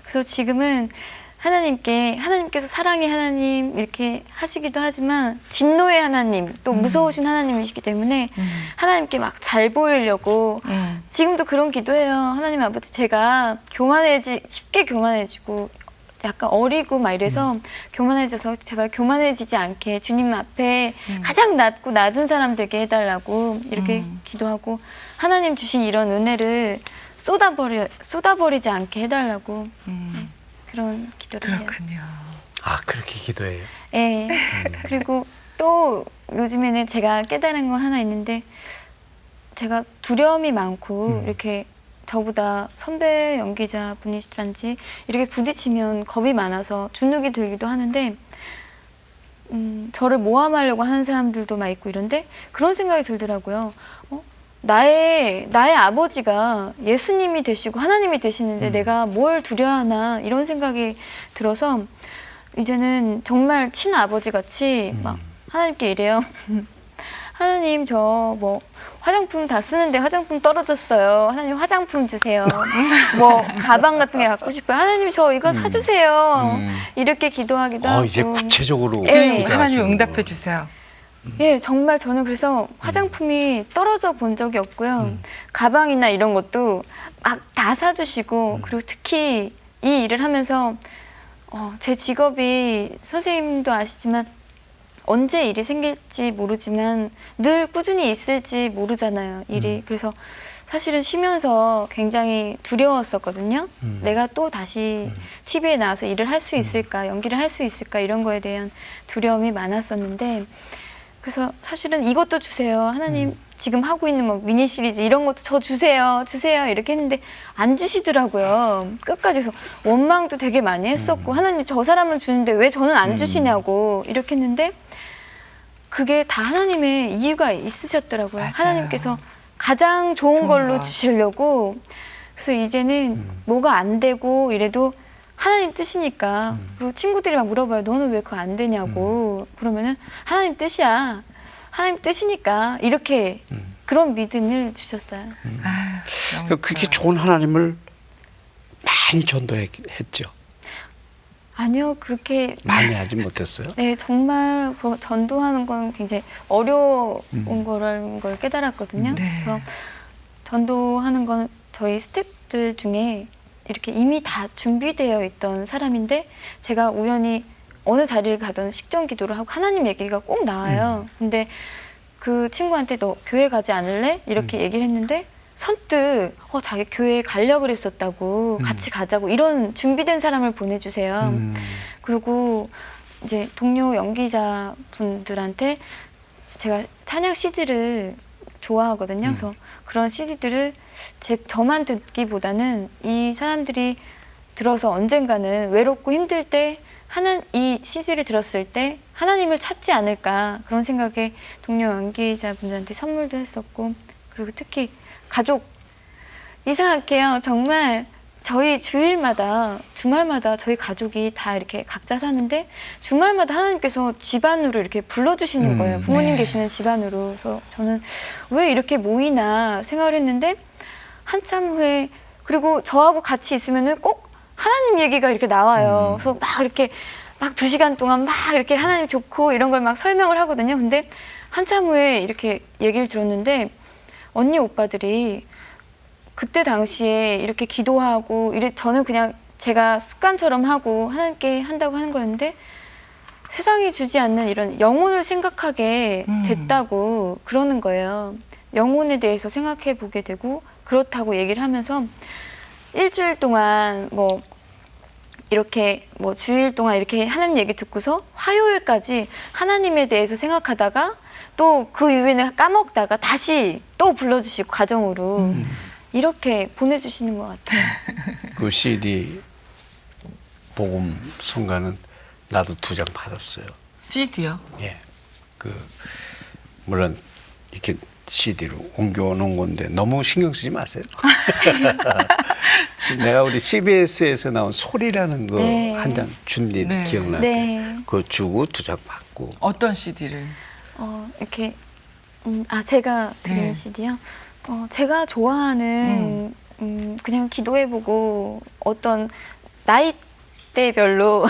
그래서 지금은 하나님께서 사랑의 하나님 이렇게 하시기도 하지만 진노의 하나님, 또 무서우신 하나님이시기 때문에 하나님께 막 잘 보이려고 지금도 그런 기도해요. 하나님 아버지, 제가 쉽게 교만해지고 약간 어리고 막 이래서 교만해져서 제발 교만해지지 않게 주님 앞에 가장 낮고 낮은 사람 되게 해달라고 이렇게 기도하고 하나님 주신 이런 은혜를 쏟아버리지 않게 해달라고 네, 그런 기도를 해요. 그렇군요. 그렇게 기도해요? 네. 그리고 또 요즘에는 제가 깨달은 거 하나 있는데 제가 두려움이 많고 이렇게 저보다 선배 연기자 분이시란지 이렇게 부딪히면 겁이 많아서 주눅이 들기도 하는데 저를 모함하려고 하는 사람들도 막 있고 이런데 그런 생각이 들더라고요. 나의 아버지가 예수님이 되시고 하나님이 되시는데 내가 뭘 두려워하나 이런 생각이 들어서 이제는 정말 친아버지 같이 막 하나님께 이래요. 하나님, 저 화장품 다 쓰는데 화장품 떨어졌어요. 하나님 화장품 주세요. 뭐 가방 같은 게 갖고 싶어요. 하나님 저 이거 사주세요. 이렇게 기도하기도 하고. 이제 구체적으로 네. 기도하시는 하나님 거구나. 응답해 주세요. 예, 정말 저는 그래서 화장품이 떨어져 본 적이 없고요. 가방이나 이런 것도 막 다 사주시고, 그리고 특히 이 일을 하면서 제 직업이 선생님도 아시지만 언제 일이 생길지 모르지만 늘 꾸준히 있을지 모르잖아요, 일이. 그래서 사실은 쉬면서 굉장히 두려웠었거든요. 내가 또 다시 TV에 나와서 일을 할 수 있을까, 연기를 할 수 있을까 이런 거에 대한 두려움이 많았었는데, 그래서 사실은 이것도 주세요. 하나님 지금 하고 있는 뭐 미니 시리즈 이런 것도 저 주세요. 이렇게 했는데 안 주시더라고요. 끝까지. 그래서 원망도 되게 많이 했었고, 하나님 저 사람은 주는데 왜 저는 안 주시냐고 이렇게 했는데, 그게 다 하나님의 이유가 있으셨더라고요. 맞아요. 하나님께서 가장 좋은 걸로 것. 주시려고. 그래서 이제는 뭐가 안 되고 이래도 하나님 뜻이니까. 그리고 친구들이 막 물어봐요. 너는 왜 그거 안 되냐고. 그러면은 하나님 뜻이야. 하나님 뜻이니까. 이렇게 그런 믿음을 주셨어요. 아유, 너무 그렇게 좋아요. 좋은 하나님을 많이 전도했죠. 아니요, 그렇게. 많이 하지 못했어요. 네, 정말 그 전도하는 건 굉장히 어려운 거라는 걸 깨달았거든요. 네. 그래서 전도하는 건 저희 스태프들 중에 이렇게 이미 다 준비되어 있던 사람인데, 제가 우연히 어느 자리를 가든 식전 기도를 하고 하나님 얘기가 꼭 나와요. 근데 그 친구한테 너 교회 가지 않을래? 이렇게 얘기를 했는데 선뜻 자기 교회에 가려고 그랬었다고, 같이 가자고, 이런 준비된 사람을 보내주세요. 그리고 이제 동료 연기자분들한테 제가 찬양 CD를 좋아하거든요. 그래서 그런 CD들을 저만 듣기보다는 이 사람들이 들어서 언젠가는 외롭고 힘들 때 이 CD를 들었을 때 하나님을 찾지 않을까, 그런 생각에 동료 연기자분들한테 선물도 했었고, 그리고 특히 가족, 이상하게요. 정말 저희 주말마다 저희 가족이 다 이렇게 각자 사는데 주말마다 하나님께서 집안으로 이렇게 불러주시는 거예요. 부모님 네. 계시는 집안으로. 그래서 저는 왜 이렇게 모이나 생각을 했는데, 한참 후에, 그리고 저하고 같이 있으면은 꼭 하나님 얘기가 이렇게 나와요. 그래서 막 이렇게 막 2시간 동안 막 이렇게 하나님 좋고 이런 걸 막 설명을 하거든요. 근데 한참 후에 이렇게 얘기를 들었는데, 언니 오빠들이 그때 당시에 이렇게 기도하고 저는 그냥 제가 습관처럼 하고 하나님께 한다고 하는 거였는데, 세상이 주지 않는 이런 영혼을 생각하게 됐다고 그러는 거예요. 영혼에 대해서 생각해 보게 되고, 그렇다고 얘기를 하면서 일주일 동안 이렇게 주일 동안 이렇게 하나님 얘기 듣고서 화요일까지 하나님에 대해서 생각하다가 또 그 이후에는 까먹다가 다시 또 불러주시고 가정으로 이렇게 보내주시는 것 같아요. 그 CD 복음 성가는 나도 2장 받았어요. CD요? 예. 물론 이렇게 CD로 옮겨 놓은 건데 너무 신경 쓰지 마세요. 내가 우리 CBS에서 나온 소리라는 거 네. 한 장 준 일 네. 기억나요? 네. 그거 주고 2장 받고. 어떤 CD를? 이렇게 제가 드린 네. CD요. 제가 좋아하는 그냥 기도해보고 어떤 나이대별로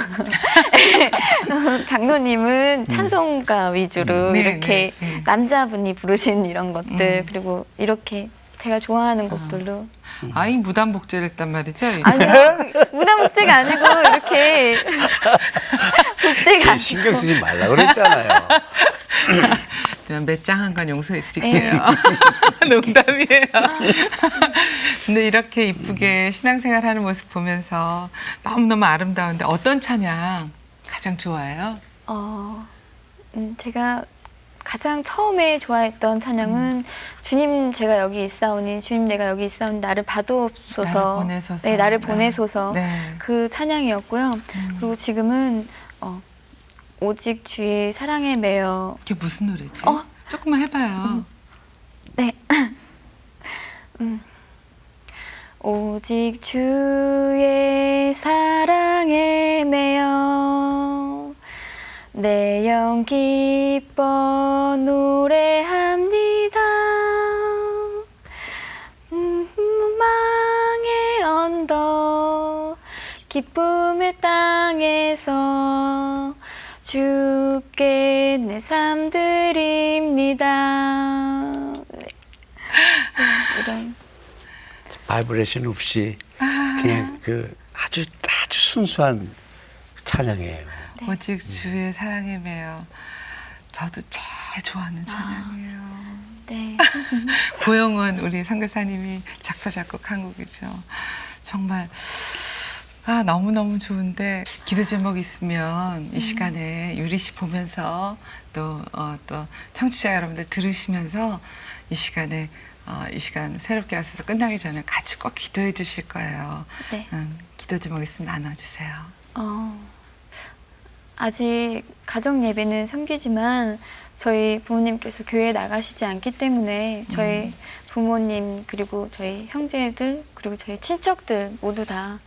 장로님은 찬송가 위주로 네, 이렇게 네, 네. 남자분이 부르신 이런 것들, 그리고 이렇게 제가 좋아하는 곡들로. 아이 무단 복제를 했단 말이죠? 아니요, 무단 복제가 아니고 이렇게 복제가 신경 쓰지 말라 그랬잖아요. 몇 장 한 건 용서해 드릴게요. 농담이에요. 근데 이렇게 이쁘게 신앙생활 하는 모습 보면서 너무너무 아름다운데 어떤 찬양 가장 좋아해요? 제가 가장 처음에 좋아했던 찬양은 주님 제가 여기 있사오니, 주님 내가 여기 있사오니 나를 받으옵소서. 나를 보내소서. 네, 나를 네. 보내소서. 네. 그 찬양이었고요. 그리고 지금은 오직 주의 사랑에 매여. 이게 무슨 노래지? 어? 조금만 해봐요. 네. 오직 주의 사랑에 매여 내 영 기뻐 노래합니다. 기쁨의 땅에서 주께 내 삶 드립니다. 네. 이런 바이브레이션 없이 그냥 그 아주 순수한 찬양이에요. 네. 오직 주의 사랑에 매여. 저도 제일 좋아하는 찬양이에요. 네. 고영은 우리 선교사님이 작사 작곡한 곡이죠. 정말 너무너무 좋은데 기도 제목 있으면 이 시간에 유리 씨 보면서 또 청취자 여러분들 들으시면서 이 시간 새롭게 하셔서 끝나기 전에 같이 꼭 기도해 주실 거예요. 네. 기도 제목 있으면 나눠주세요. 아직 가정 예배는 섬기지만 저희 부모님께서 교회에 나가시지 않기 때문에 저희 부모님 그리고 저희 형제들 그리고 저희 친척들 모두 다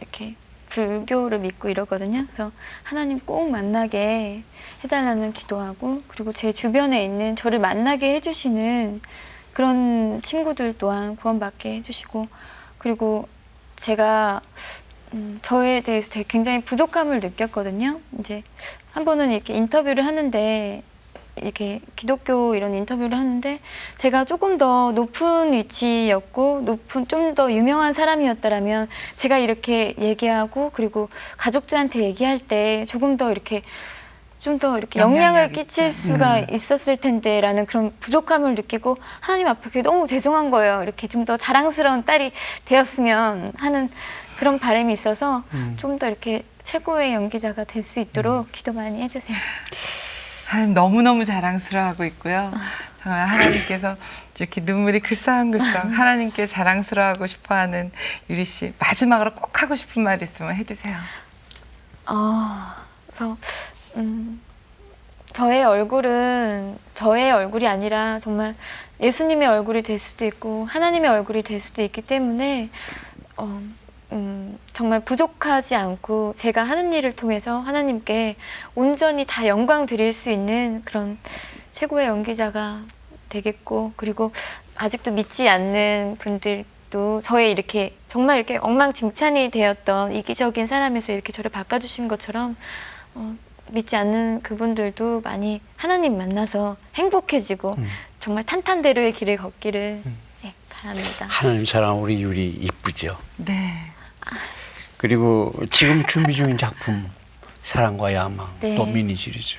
이렇게 불교를 믿고 이러거든요. 그래서 하나님 꼭 만나게 해달라는 기도하고 그리고 제 주변에 있는 저를 만나게 해주시는 그런 친구들 또한 구원받게 해주시고 그리고 제가 저에 대해서 되게 굉장히 부족함을 느꼈거든요. 이제 한 번은 이렇게 인터뷰를 하는데 이렇게 기독교 이런 인터뷰를 하는데 제가 조금 더 높은 위치였고 좀 더 유명한 사람이었다라면 제가 이렇게 얘기하고 그리고 가족들한테 얘기할 때 조금 더 이렇게 좀 더 이렇게 영향을 끼칠 수가 있었을 텐데라는 그런 부족함을 느끼고 하나님 앞에 그게 너무 죄송한 거예요. 이렇게 좀 더 자랑스러운 딸이 되었으면 하는 그런 바람이 있어서 좀 더 이렇게 최고의 연기자가 될 수 있도록 기도 많이 해주세요. 하나님 너무너무 자랑스러워하고 있고요. 정말 하나님께서 이렇게 눈물이 글썽글썽 하나님께 자랑스러워하고 싶어하는 유리 씨 마지막으로 꼭 하고 싶은 말 있으면 해주세요. 그래서 저의 얼굴은 저의 얼굴이 아니라 정말 예수님의 얼굴이 될 수도 있고 하나님의 얼굴이 될 수도 있기 때문에 정말 부족하지 않고 제가 하는 일을 통해서 하나님께 온전히 다 영광 드릴 수 있는 그런 최고의 연기자가 되겠고 그리고 아직도 믿지 않는 분들도 저의 이렇게 정말 이렇게 엉망진창이 되었던 이기적인 사람에서 이렇게 저를 바꿔주신 것처럼 믿지 않는 그분들도 많이 하나님 만나서 행복해지고 정말 탄탄대로의 길을 걷기를 바랍니다. 하나님 사랑 우리 유리 이쁘죠. 네. 그리고 지금 준비 중인 작품 사랑과 야망 네. 또 미니 시리즈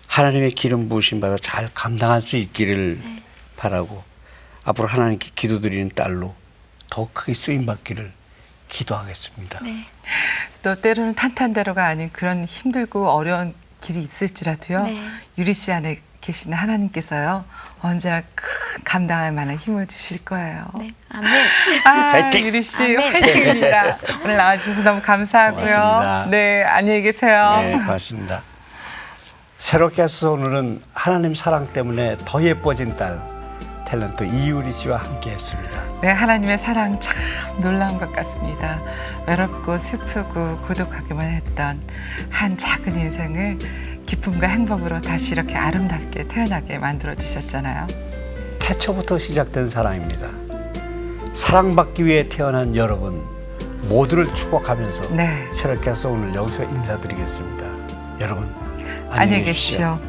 하나님의 기름 부으심 받아 잘 감당할 수 있기를 바라고 앞으로 하나님께 기도드리는 딸로 더 크게 쓰임 받기를 기도하겠습니다. 네. 또 때로는 탄탄대로가 아닌 그런 힘들고 어려운 길이 있을지라도요. 네. 유리 씨 안에 계시는 하나님께서요. 언제나 큰 감당할 만한 힘을 주실 거예요. 네. 아멘. 화이팅! 유리 씨 아멘. 화이팅입니다. 오늘 나와주셔서 너무 감사하고요. 고맙습니다. 네, 안녕히 계세요. 네, 고맙습니다. 새롭게 하셔서 오늘은 하나님 사랑 때문에 더 예뻐진 딸 탤런트 이유리 씨와 함께했습니다. 네, 하나님의 사랑 참 놀라운 것 같습니다. 외롭고 슬프고 고독하기만 했던 한 작은 인생을 기쁨과 행복으로 다시 이렇게 아름답게 태어나게 만들어 주셨잖아요. 태초부터 시작된 사랑입니다. 사랑받기 위해 태어난 여러분 모두를 축복하면서 네. 새롭게 해서 오늘 여기서 인사드리겠습니다. 여러분 안녕히 계십시오.